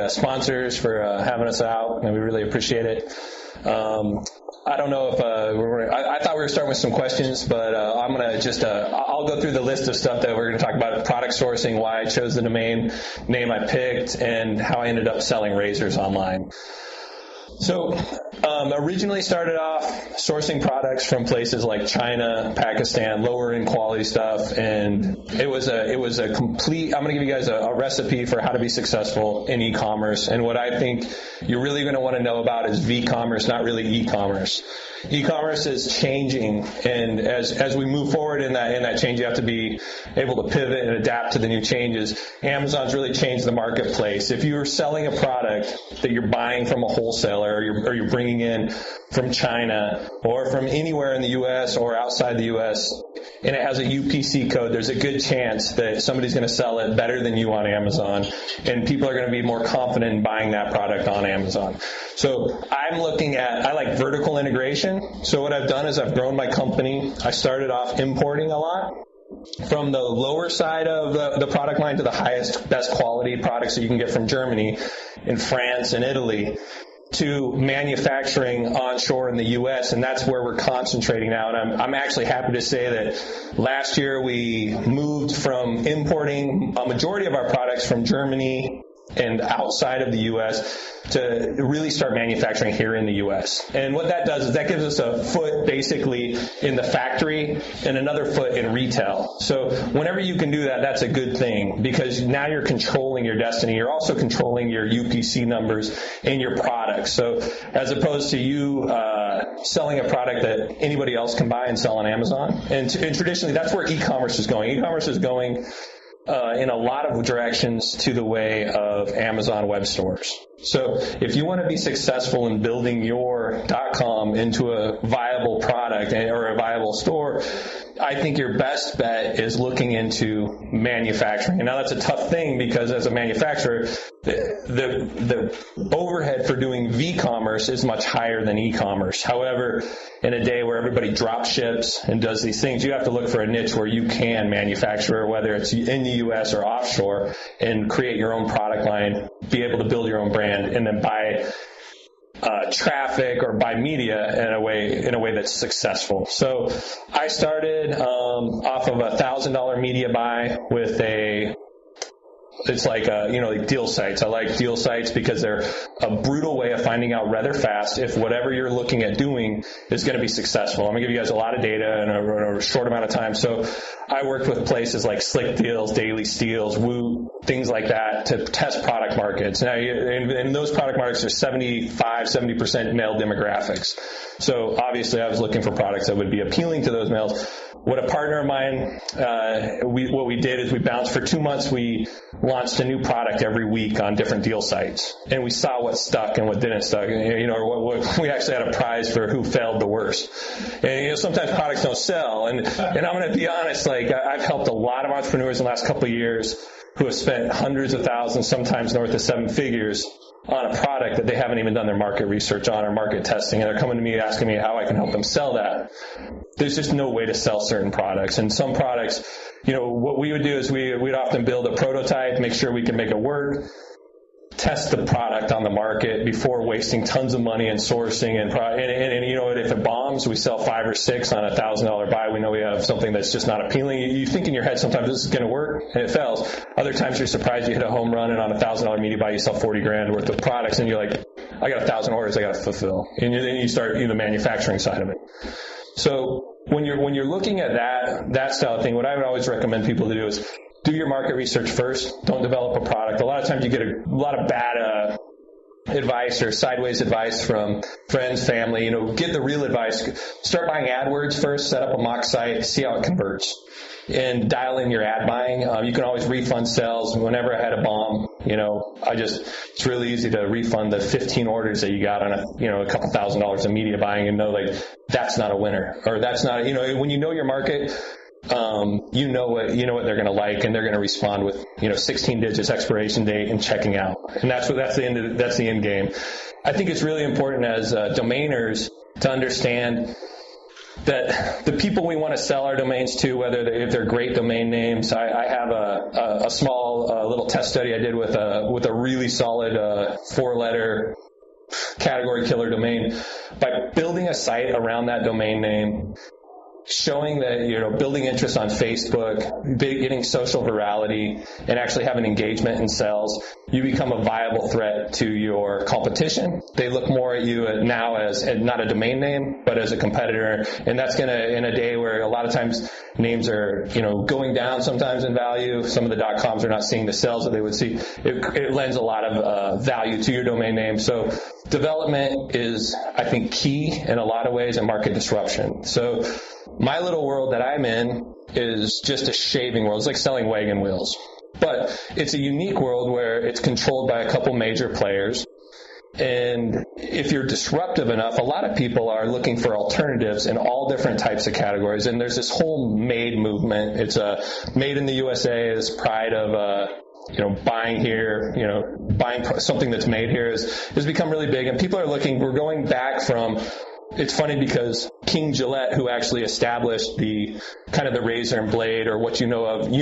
the sponsors for having us out, and we really appreciate it. I don't know if I thought we were starting with some questions, but I'm going to just I'll go through the list of stuff that we're going to talk about: product sourcing, why I chose the domain name I picked, and how I ended up selling razors online. So originally started off sourcing products from places like China, Pakistan, lower end quality stuff, and it was a complete. I'm going to give you guys a recipe for how to be successful in e-commerce. And what I think you're really going to want to know about is v-commerce, not really e-commerce. E-commerce is changing, and as we move forward in that change, you have to be able to pivot and adapt to the new changes. Amazon's really changed the marketplace. If you're selling a product that you're buying from a wholesaler, or you're bringing in from China or from anywhere in the U.S. or outside the U.S., and it has a UPC code, there's a good chance that somebody's going to sell it better than you on Amazon, and people are going to be more confident in buying that product on Amazon. So I like vertical integration. So what I've done is I've grown my company. I started off importing a lot, from the lower side of the product line to the highest, best quality products that you can get from Germany and France and Italy, to manufacturing onshore in the U.S., and that's where we're concentrating now. And I'm actually happy to say that last year we moved from importing a majority of our products from Germany and outside of the U.S. to really start manufacturing here in the U.S. And what that does is that gives us a foot basically in the factory and another foot in retail. So whenever you can do that, that's a good thing, because now you're controlling your destiny. You're also controlling your UPC numbers and your products. So as opposed to you selling a product that anybody else can buy and sell on Amazon. And traditionally, that's where e-commerce is going. E-commerce is going in a lot of directions to the way of Amazon web stores. So if you want to be successful in building your .com into a viable product or a viable store, I think your best bet is looking into manufacturing. And now that's a tough thing, because as a manufacturer, the overhead for doing v-commerce is much higher than e-commerce. However, in a day where everybody drop ships and does these things, you have to look for a niche where you can manufacture, whether it's in the U.S. or offshore, and create your own product line, be able to build your own brand, and then buy traffic or buy media in a way that's successful. So I started off of $1,000 media buy with it's like deal sites. I like deal sites because they're a brutal way of finding out rather fast if whatever you're looking at doing is going to be successful. I'm going to give you guys a lot of data in a short amount of time. So I worked with places like Slick Deals, Daily Steals, Woo, things like that, to test product markets. Now, in those product markets, there's 70% male demographics. So obviously I was looking for products that would be appealing to those males. What a partner of mine, what we did is we bounced for 2 months. We launched a new product every week on different deal sites, and we saw what stuck and what didn't stuck. We actually had a prize for who failed the worst. And sometimes products don't sell, and I'm going to be honest. I've helped a lot of entrepreneurs in the last couple of years who have spent hundreds of thousands, sometimes north of 7 figures, on a product that they haven't even done their market research on or market testing, and they're coming to me asking me how I can help them sell that. There's just no way to sell certain products. And some products, what we would do is we'd often build a prototype, make sure we can make it work, test the product on the market before wasting tons of money in sourcing and if it bombs, we sell 5 or 6 on $1,000 buy. We know we have something that's just not appealing. You think in your head sometimes this is going to work, and it fails. Other times you're surprised you hit a home run, and on $1,000 media buy you sell $40,000 worth of products, and you're like, I got 1,000 orders I got to fulfill, and then you start the manufacturing side of it. So when you're looking at that style of thing, what I would always recommend people to do is do your market research first. Don't develop a product. A lot of times you get a lot of bad advice or sideways advice from friends, family. Get the real advice. Start buying AdWords first. Set up a mock site. See how it converts. And dial in your ad buying. You can always refund sales. Whenever I had a bomb, it's really easy to refund the 15 orders that you got on a couple $1,000s of media buying, and know that's not a winner, or that's not, when you know your market, you know what they're going to like, and they're going to respond with 16 digits expiration date and checking out, and that's the end game. I think it's really important as domainers to understand that the people we want to sell our domains to, if they're great domain names, I have a small little test study I did with a really solid 4-letter category killer domain. By building a site around that domain name, showing that, building interest on Facebook, getting social virality, and actually having engagement in sales, you become a viable threat to your competition. They look more at you now as not a domain name, but as a competitor. And that's going to, in a day where a lot of times names are, going down sometimes in value, some of the .coms are not seeing the sales that they would see. It lends a lot of value to your domain name. So development is, I think, key in a lot of ways in market disruption. So my little world that I'm in is just a shaving world. It's like selling wagon wheels. But it's a unique world where it's controlled by a couple major players. And if you're disruptive enough, a lot of people are looking for alternatives in all different types of categories. And there's this whole made movement. It's made in the USA is pride of buying here, buying something that's made here has become really big. And people are we're going back from, it's funny because King Gillette, who actually established the kind of the razor and blade, or what you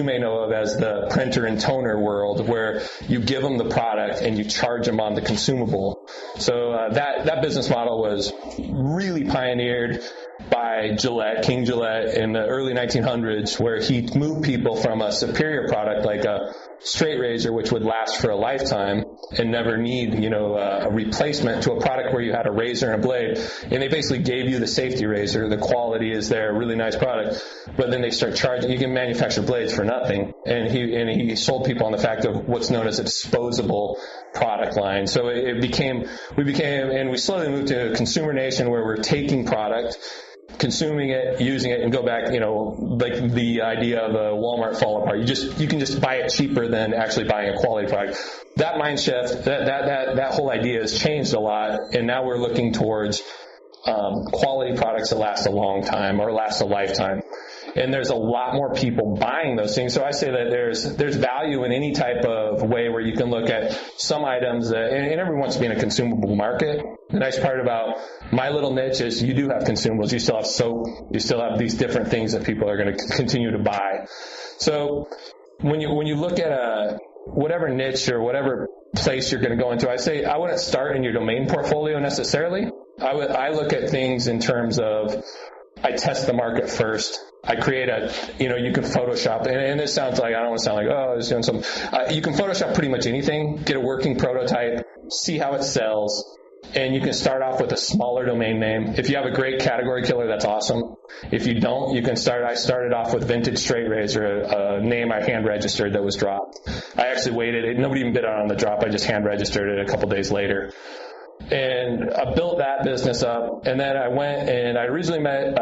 may know of as the printer and toner world, where you give them the product and you charge them on the consumable. So that business model was really pioneered by King Gillette in the early 1900s, where he moved people from a superior product like a straight razor, which would last for a lifetime and never need, a replacement, to a product where you had a razor and a blade. And they basically gave you the safety razor. The quality is there, really nice product. But then they start charging. You can manufacture blades for nothing. And he sold people on the fact of what's known as a disposable product line. So we became, and we slowly moved to a consumer nation where we're taking product, consuming it, using it, and go back, like the idea of a Walmart fall apart. You can just buy it cheaper than actually buying a quality product. That mind shift, that whole idea has changed a lot, and now we're looking towards quality products that last a long time or last a lifetime. And there's a lot more people buying those things. So I say that there's value in any type of way where you can look at some items that, and everyone wants to be in a consumable market. The nice part about my little niche is you do have consumables. You still have soap. You still have these different things that people are going to continue to buy. So when you look at whatever niche or whatever place you're going to go into, I say I wouldn't start in your domain portfolio necessarily. I look at things in terms of, I test the market first. I create you can Photoshop, and this sounds like, I don't want to sound like, I was doing something. You can Photoshop pretty much anything, get a working prototype, see how it sells, and you can start off with a smaller domain name. If you have a great category killer, that's awesome. If you don't, I started off with Vintage Straight Razor, a name I hand registered that was dropped. I actually waited. Nobody even bid on the drop. I just hand registered it a couple days later. And I built that business up, and then I went and I originally met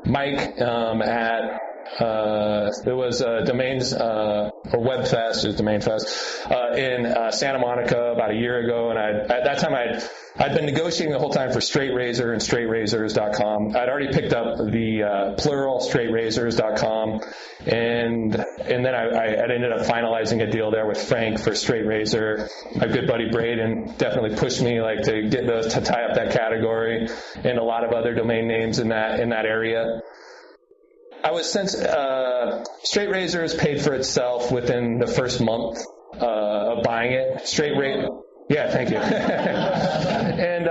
Mike at it was Domains or WebFest, it was Domain Fest in Santa Monica about a year ago, and at that time I'd been negotiating the whole time for Straight Razor and straightrazors.com. I'd already picked up the plural straightrazors.com, and then I ended up finalizing a deal there with Frank for Straight Razor. My good buddy Braden definitely pushed me to get those, to tie up that category, and a lot of other domain names in that area. Straight Razors paid for itself within the first month of buying it. Yeah, thank you. And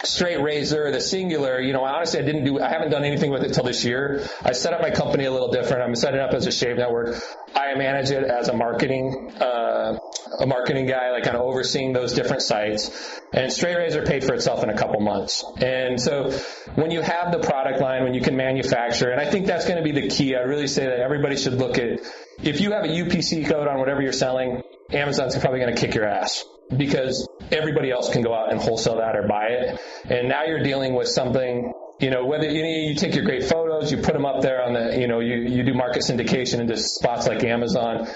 Straight Razor, the singular, honestly, I haven't done anything with it till this year. I set up my company a little different. I'm setting it up as a shave network. I manage it as a marketing guy, kind of overseeing those different sites. And Straight Razor paid for itself in a couple months. And so when you have the product line, when you can manufacture, and I think that's going to be the key. I really say that everybody should look at, if you have a UPC code on whatever you're selling, Amazon's probably going to kick your ass, because everybody else can go out and wholesale that or buy it. And now you're dealing with something, whether you take your great photos, you put them up there on the, you do market syndication into spots like Amazon,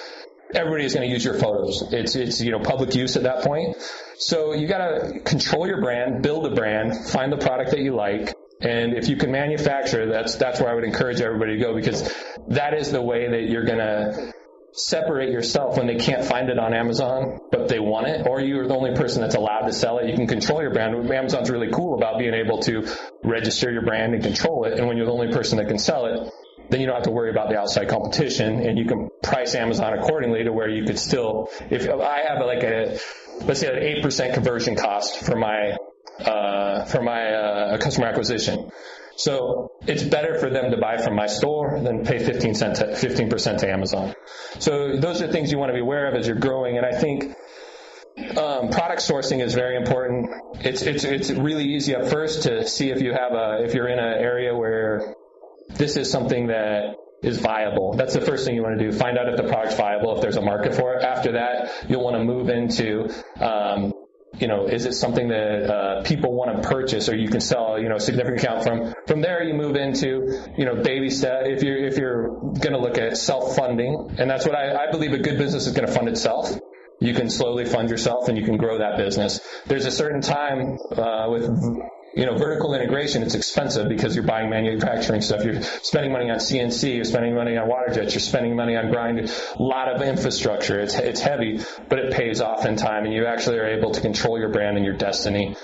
everybody is going to use your photos. It's public use at that point. So you got to control your brand, build a brand, find the product that you like. And if you can manufacture, that's where I would encourage everybody to go, because that is the way that you're going to separate yourself when they can't find it on Amazon, but they want it, or you're the only person that's allowed to sell it. You can control your brand. Amazon's really cool about being able to register your brand and control it. And when you're the only person that can sell it, then you don't have to worry about the outside competition, and you can price Amazon accordingly to where you could still, if I have like let's say an 8% conversion cost for my customer acquisition. So it's better for them to buy from my store than pay 15% to Amazon. So those are things you want to be aware of as you're growing. And I think product sourcing is very important. It's really easy at first to see if you're in an area where this is something that is viable. That's the first thing you want to do. Find out if the product's viable, if there's a market for it. After that, you'll want to move into is it something that people want to purchase, or you can sell, a significant account from there? You move into, baby step. If you're going to look at self-funding, and that's what I believe a good business is going to fund itself. You can slowly fund yourself, and you can grow that business. There's a certain time with vertical integration, it's expensive because you're buying manufacturing stuff. You're spending money on CNC, you're spending money on water jets, you're spending money on grinding, a lot of infrastructure. It's heavy, but it pays off in time, and you actually are able to control your brand and your destiny.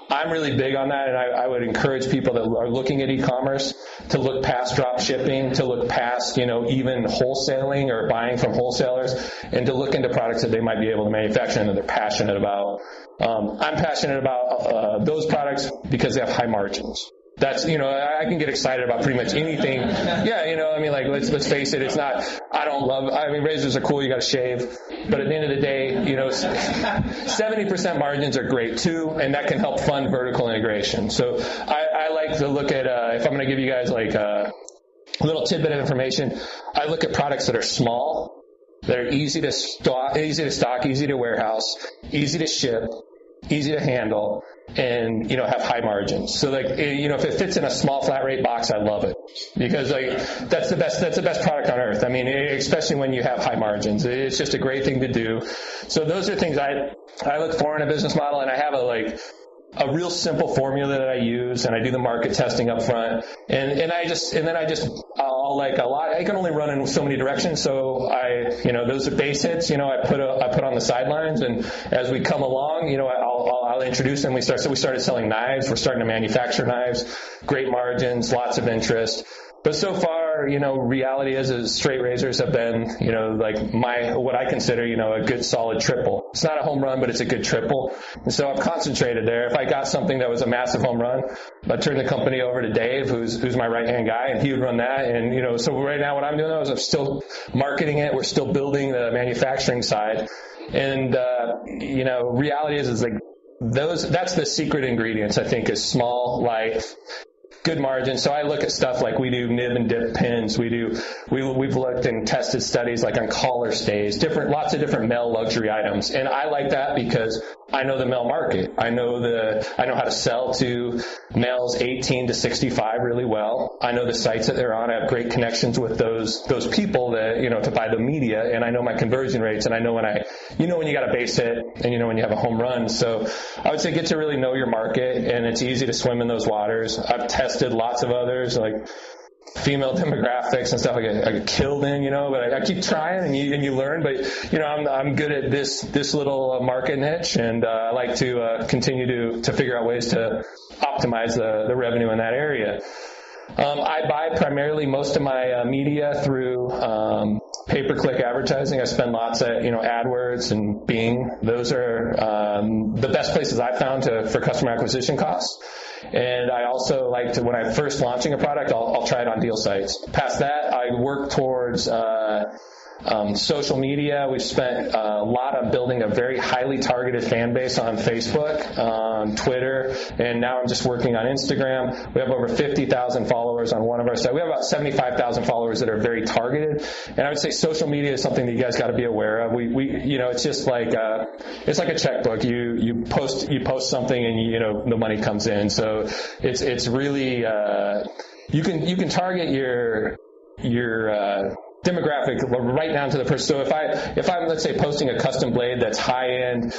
I'm really big on that, and I would encourage people that are looking at e-commerce to look past drop shipping, to look past, even wholesaling or buying from wholesalers, and to look into products that they might be able to manufacture and that they're passionate about. I'm passionate about those products because they have high margins. That's, I can get excited about pretty much anything. Yeah, let's face it, it's not, razors are cool, you gotta shave. But at the end of the day, 70% margins are great too, and that can help fund vertical integration. So I like to look at, if I'm gonna give you guys like a little tidbit of information, I look at products that are small, that are easy to stock, easy to warehouse, easy to ship, easy to handle, and have high margins. So if it fits in a small flat rate box, I love it, because that's the best product on earth. Especially when you have high margins, it's just a great thing to do. So those are things I look for in a business model, and I have a real simple formula that I use, and I do the market testing up front, and I can only run in so many directions, so those are base hits, I put on the sidelines, and as we come along, I'll introduce them. We started selling knives, we're starting to manufacture knives, great margins, lots of interest. But so far, reality is straight razors have been, what I consider, a good solid triple. It's not a home run, but it's a good triple. And so I've concentrated there. If I got something that was a massive home run, I'd turn the company over to Dave, who's my right-hand guy, and he would run that. And, so right now what I'm doing is I'm still marketing it. We're still building the manufacturing side. And, reality is that's the secret ingredients, I think, is small, light, good margin. So I look at stuff like we do nib and dip pins. We've looked and tested studies like on collar stays, lots of different male luxury items. And I like that because I know the male market. I know how to sell to males 18 to 65 really well. I know the sites that they're on. I have great connections with those people that, to buy the media, and I know my conversion rates, and I know when you got a base hit, and when you have a home run. So I would say get to really know your market, and it's easy to swim in those waters. I've tested lots of others, like female demographics and stuff I get killed in, but I keep trying, and you learn. But I'm good at this little market niche, and I like to continue to figure out ways to optimize the revenue in that area. I buy primarily most of my media through pay-per-click advertising. I spend lots at AdWords and Bing. Those are the best places I've found for customer acquisition costs. And I also like to, when I'm first launching a product, I'll try it on deal sites. Past that, I work towards social media. We've spent a lot on building a very highly targeted fan base on Facebook, on Twitter, and now I'm just working on Instagram. We have over 50,000 followers on one of our sites. We have about 75,000 followers that are very targeted. And I would say social media is something that you guys got to be aware of. It's just like it's like a checkbook. You post something, and the money comes in. So it's really you can target your demographic right down to the person. So if I'm, let's say, posting a custom blade that's high end,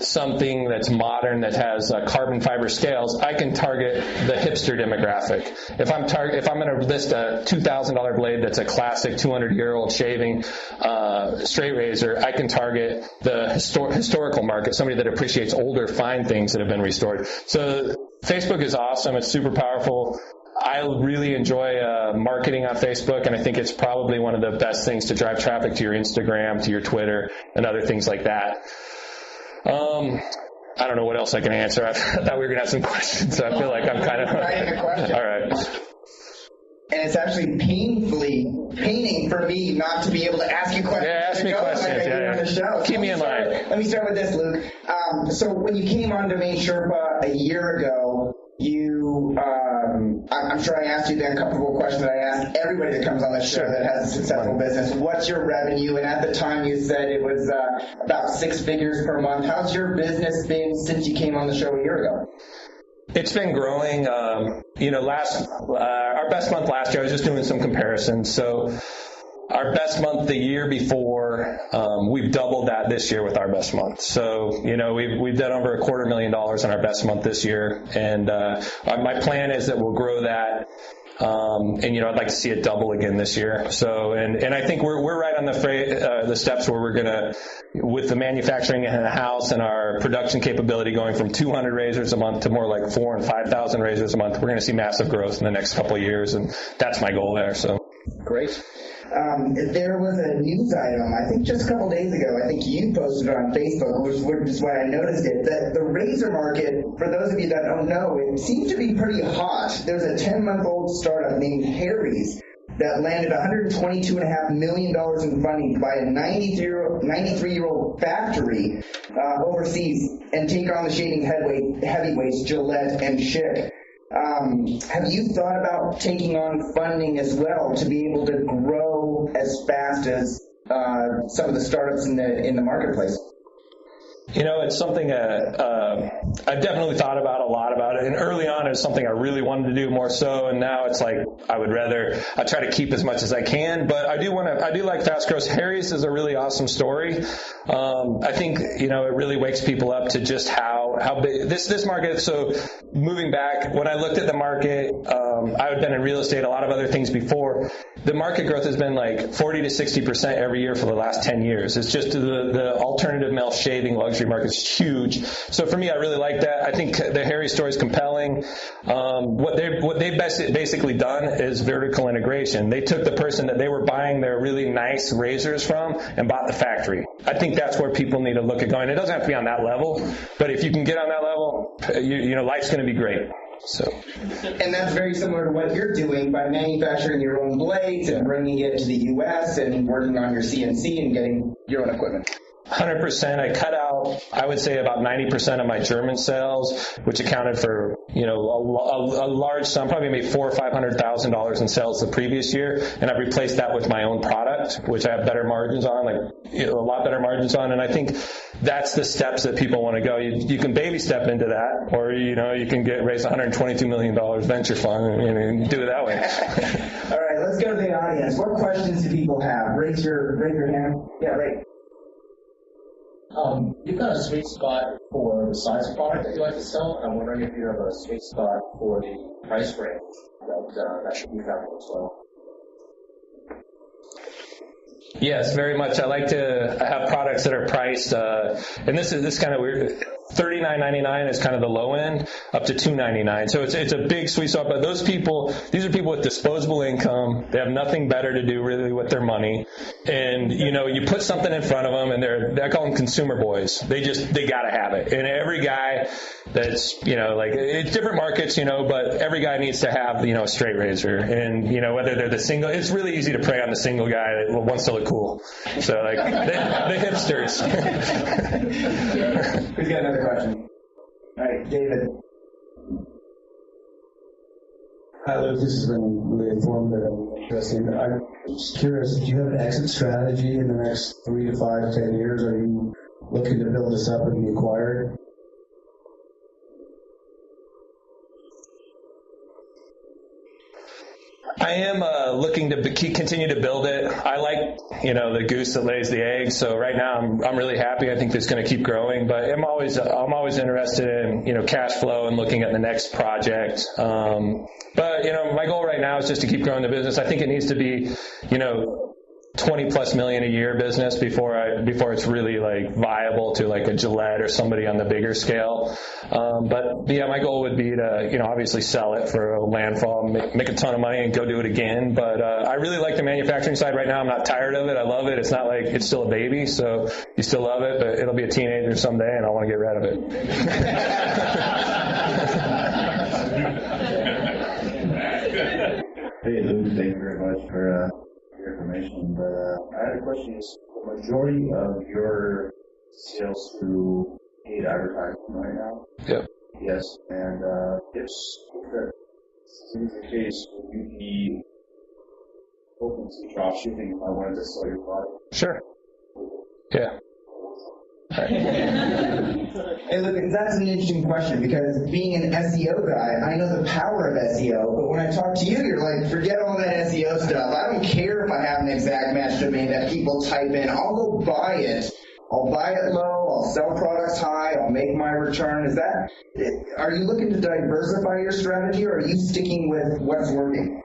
something that's modern that has carbon fiber scales, I can target the hipster demographic. If I'm going to list a $2,000 blade that's a classic 200-year-old shaving straight razor, I can target the historical market, somebody that appreciates older, fine things that have been restored. So Facebook is awesome. It's super powerful. I really enjoy marketing on Facebook, and I think it's probably one of the best things to drive traffic to your Instagram, to your Twitter, and other things like that. I don't know what else I can answer. I thought we were going to have some questions, so I feel like I'm kind of... Right in the question. All right. And it's actually paining for me not to be able to ask you questions. Yeah, ask me questions. Like I do on the show. Keep me in line. Let me start with this, Luke. So when you came on DomainSherpa a year ago, I'm sure I asked you the uncomfortable question that I ask everybody that comes on the show that has a successful business. What's your revenue? And at the time you said it was about 6 figures per month. How's your business been since you came on the show a year ago? It's been growing. Our best month last year, I was just doing some comparisons. So our best month the year before, we've doubled that this year with our best month. So, we've done over $250,000 in our best month this year. And my plan is that we'll grow that. I'd like to see it double again this year. So, and I think we're right on the steps where we're gonna, with the manufacturing in the house and our production capability going from 200 razors a month to more like 4,000 and 5,000 razors a month, we're gonna see massive growth in the next couple of years, and that's my goal there. So, great. There was a news item, I think just a couple days ago, I think you posted it on Facebook, which is why I noticed it, that the razor market, for those of you that don't know, it seems to be pretty hot. There's a 10-month-old startup named Harry's that landed $122.5 million in funding by a 93-year-old factory overseas and take on the shaving heavyweights Gillette and Schick. Have you thought about taking on funding as well to be able to grow as fast as some of the startups in the marketplace? It's something I've definitely thought about a lot about it. And early on, it was something I really wanted to do more so. And now it's like I try to keep as much as I can. But I do like fast growth. Harry's is a really awesome story. I think, it really wakes people up to just how big this market. So moving back, when I looked at the market, I had been in real estate, a lot of other things before. The market growth has been like 40 to 60% every year for the last 10 years. It's just the alternative male shaving luxury market is huge. So for me, I really like that. I think the Harry story is compelling. What they've basically done is vertical integration. They took the person that they were buying their really nice razors from and bought the factory. I think that's where people need to look at going. It doesn't have to be on that level, but if you can get on that level, life's going to be great. So, and that's very similar to what you're doing by manufacturing your own blades and bringing it to the U.S. and working on your CNC and getting your own equipment. 100%. I cut out, I would say, about 90% of my German sales, which accounted for, a large sum, probably made $400,000 or $500,000 in sales the previous year, and I've replaced that with my own product, which I have better margins on, a lot better margins on, and I think that's the steps that people want to go. You can baby step into that, or you can raise $122 million venture fund and do it that way. All right, let's go to the audience. What questions do people have? Raise your hand. Yeah, right. You've got a sweet spot for the size of product that you like to sell, and I'm wondering if you have a sweet spot for the price range that should be found as well. Yes, very much. I like to have products that are priced, and this is kind of weird. $39.99 is kind of the low end, up to $2.99. So it's a big sweet spot. But these are people with disposable income. They have nothing better to do really with their money, and you put something in front of them, and I call them consumer boys. They got to have it. And every guy that's it's different markets, but every guy needs to have a straight razor, and whether they're the single, it's really easy to prey on the single guy that wants to look cool. So the hipsters. Who's got another question? All right, David. Hi, Luke. This has been really informative and interesting. I'm just curious, do you have an exit strategy in the next 3 to 5 to 10 years? Are you looking to build this up and be acquired? I am looking to continue to build it. I like, the goose that lays the egg. So right now I'm really happy. I think it's going to keep growing, but I'm always interested in, cash flow and looking at the next project. But my goal right now is just to keep growing the business. I think it needs to be, $20+ million a year business before it's really like viable to like a Gillette or somebody on the bigger scale. But yeah, my goal would be to, obviously sell it for a landfall, make a ton of money and go do it again. But, I really like the manufacturing side right now. I'm not tired of it. I love it. It's not like it's still a baby. So you still love it, but it'll be a teenager someday and I want to get rid of it. Hey, Luke, thank you very much for your information. But I had a question. Is the majority of your sales through paid advertising right now? Yep. Yes. And if that is the case, would you be open to drop shipping if I wanted to sell your product? Sure. Yeah. Hey, look, that's an interesting question because being an SEO guy, I know the power of SEO, but when I talk to you, you're like, forget all that SEO stuff. I don't care if I have an exact match domain that people type in. I'll go buy it. I'll buy it low. I'll sell products high. I'll make my return. Are you looking to diversify your strategy or are you sticking with what's working?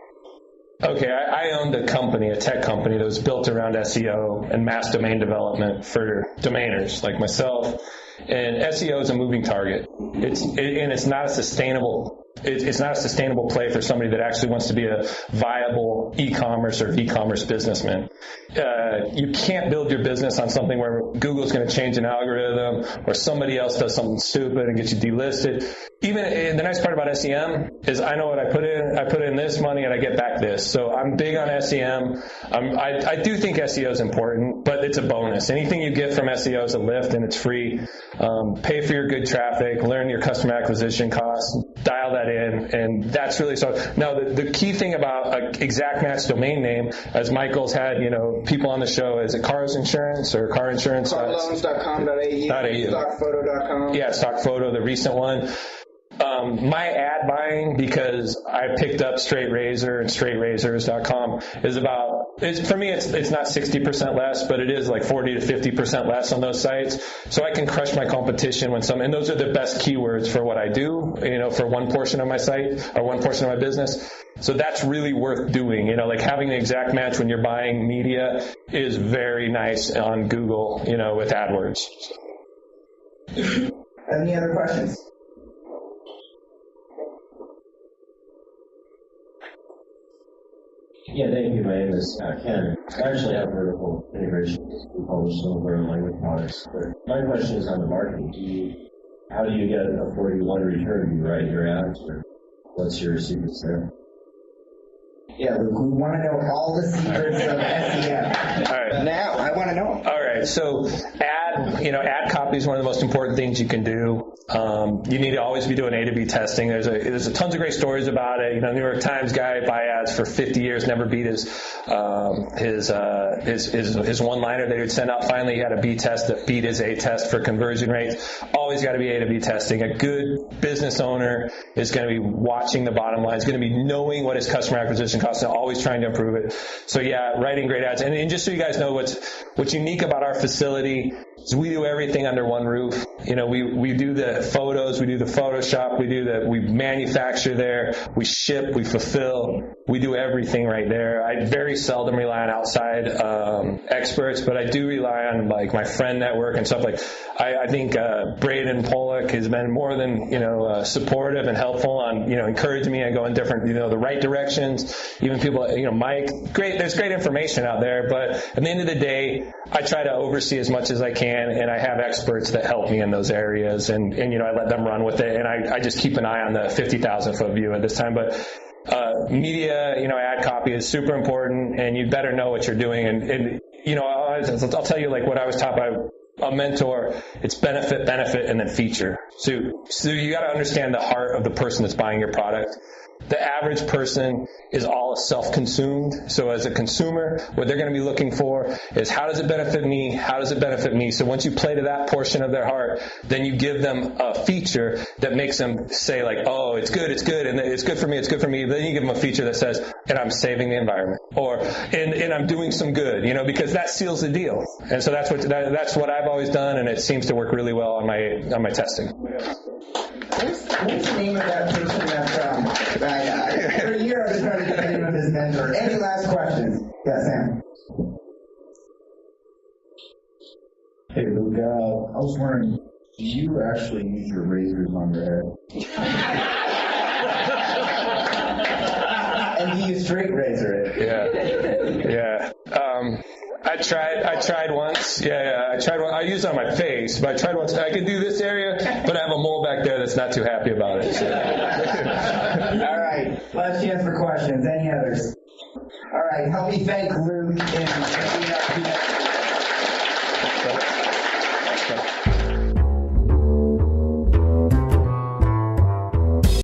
Okay, I owned a company, a tech company that was built around SEO and mass domain development for domainers like myself. And SEO is a moving target. It's not a sustainable. It's not a sustainable play for somebody that actually wants to be a viable e-commerce or e-commerce businessman. You can't build your business on something where Google's going to change an algorithm or somebody else does something stupid and gets you delisted. Even the nice part about SEM is I know what I put in. I put in this money and I get back this. So I'm big on SEM. I do think SEO is important, but it's a bonus. Anything you get from SEO is a lift and it's free. Pay for your good traffic, learn your customer acquisition costs, dial that in, and that's really so. Now, the key thing about an exact match domain name, as Michael's had, people on the show, is it Cars Insurance or Car Insurance? Carloans.com.au, stockphoto.com. Yeah, Stockphoto, the recent one. My ad buying, because I picked up Straight Razor and straightrazors.com, is for me, it's not 60% less, but it is like 40 to 50% less on those sites. So I can crush my competition and those are the best keywords for what I do, for one portion of my site or one portion of my business. So that's really worth doing. Like having the exact match when you're buying media is very nice on Google, with AdWords. Any other questions? Yeah, thank you. My name is Ken. I actually have vertical integration to publish some of our language products. But my question is on the marketing. How do you get a 41 return? Do you write your ads, or what's your secrets there? Yeah, Luke, we want to know all the secrets of SEO. All right. Now, I want to know. All right. So ad copy is one of the most important things you can do. You need to always be doing A to B testing. There's tons of great stories about it. New York Times guy buy ads for 50 years, never beat his one-liner that he would send out. Finally, he had a B test that beat his A test for conversion rates. Always got to be A to B testing. A good business owner is going to be watching the bottom line. Is going to be knowing what his customer acquisition costs and always trying to improve it. So yeah, writing great ads. And just so you guys know what's unique about our facility is we do everything under one roof. We do the photos, we do the Photoshop, we manufacture there, we ship, we fulfill, we do everything right there. I very seldom rely on outside experts, but I do rely on like my friend network and stuff. Like I think Braden Pollock has been more than supportive and helpful on encouraging me and going different the right directions. Even people Mike, there's great information out there, but at the end of the day, I try to oversee as much as I can, and I have experts that help me in those areas, and I let them run with it, and I just keep an eye on the 50,000 foot view at this time. But media, ad copy is super important, and you better know what you're doing. And I'll tell you like what I was taught by a mentor. It's benefit, and then feature. So you got to understand the heart of the person that's buying your product. The average person is all self-consumed. So as a consumer, what they're going to be looking for is how does it benefit me? How does it benefit me? So once you play to that portion of their heart, then you give them a feature that makes them say like, oh, it's good, and it's good for me, it's good for me. Then you give them a feature that says, and I'm saving the environment, or and I'm doing some good, because that seals the deal. And so that's what I've always done, and it seems to work really well on my testing. What's the name of that person that for a year I've been trying to get the name of his mentor. Any last questions? Yeah, Sam. Hey, Luke, I was wondering, do you actually use your razors on your head? And do you straight razor it? Yeah. I tried once. I tried one. I used it on my face, but I tried once. I could do this area, but I have a mole back there that's not too happy about it. So. All right. Last chance for questions. Any others? All right. Help me thank Luke and